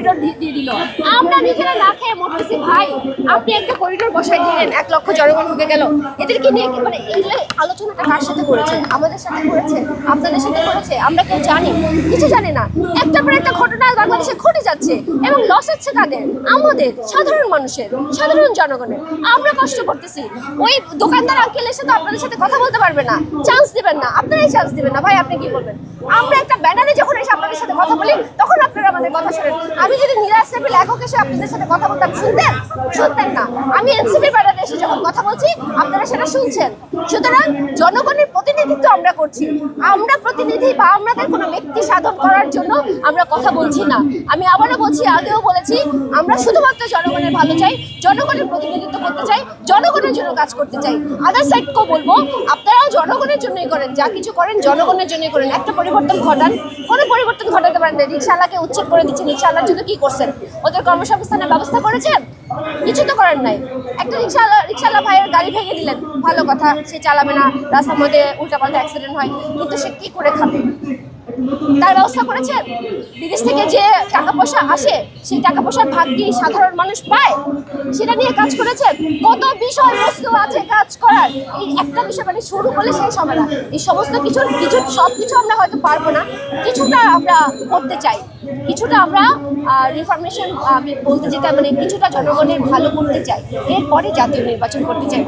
Corridor দিয়ে দিল, আমরা নিজেরা না খেয়ে মরতেছি। ভাই আপনি একটা করিডোর বসাই দিলেন, 1 লক্ষ জনগণ ঢুকে গেল, এদেরকে নিয়ে মানে এই আলোচনাটা কার সাথে করেছে? আমাদের সাথে করেছে, আপনাদের সাথে করেছে? আমরা কেউ জানি? কিছু জানি না। একটার পর একটা ঘটনা বাংলাদেশে ঘটে যাচ্ছে এবং লস হচ্ছে কাদের? আমাদের সাধারণ মানুষের, সাধারণ জনগণের। আমরা কষ্ট করতেছি। ওই দোকানদার আঙ্কেল এসে তো আপনাদের সাথে কথা বলতে পারবে না, চান্স দিবেন না, আপনারাই চান্স দিবেন না। ভাই আপনি কি বলবেন? আমরা একটা ব্যানারে যখন এসে আপনাদের সাথে কথা বলি তখন আপনারা আমাদের কথা শোনেন। আমি যদি নিরাজ সাহেবের লেখক এসে আপনাদের সাথে কথা বলতাম, শুনতেন? শুনতেন না। আমি এনসিপির ব্যানারে এসে যখন কথা বলছি আপনারা সেটা শুনছেন। সুতরাং জনগণের প্রতিনিধিত্ব আমরা করছি। আমরা প্রতিনিধি বা আমাদের কোনো ব্যক্তি সাধন করার জন্য আমরা কথা বলছি না। আমি আবারও বলছি, আগেও বলেছি, আমরা শুধুমাত্র জনগণের ভালো চাই, জনগণের প্রতিনিধিত্ব করতে চাই, জনগণের জন্য কাজ করতে চাই। আদার সাইডকেও বলবো, আপনারাও জনগণের জন্যই করেন, যা কিছু করেন জনগণের জন্যই করেন। একটা পরিবর্তন ঘটান। কোনো পরিবর্তন ঘটাতে পারেন না। রিকশাওয়ালাকে উচ্ছেদ করে দিচ্ছেন, রিকশাওয়ালার জন্য কি করছেন? ওদের কর্মসংস্থানের ব্যবস্থা করেছেন? কিছু তো করেন নাই। একটা রিকশাওয়ালা ভাইয়ের গাড়ি ভেঙে দিলেন, ভালো কথা, সে চালাবে না, রাস্তার মধ্যে উল্টাপাল্টা অ্যাক্সিডেন্ট হয়, কিন্তু সে কি করে খাবে? তার ব্যবস্থা করেছেন? বিদেশ থেকে যে টাকা পয়সা আসে সেই টাকা পয়সার ভাগ কি সাধারণ মানুষ পায়? সেটা নিয়ে কাজ করেছেন? কত বিষয়বস্তু আছে কাজ করার। এই একটা বিষয় মানে শুরু করলে শেষ হবে না। এই সমস্ত কিছু সব কিছু আমরা হয়তো পারবো না, কিছুটা আমরা করতে চাই, কিছুটা আমরা রিফরমেশন, আমি বলতে যেটা মানে কিছুটা জনগণের ভালো করতে চাই, এরপরে জাতীয় নির্বাচন করতে চাই।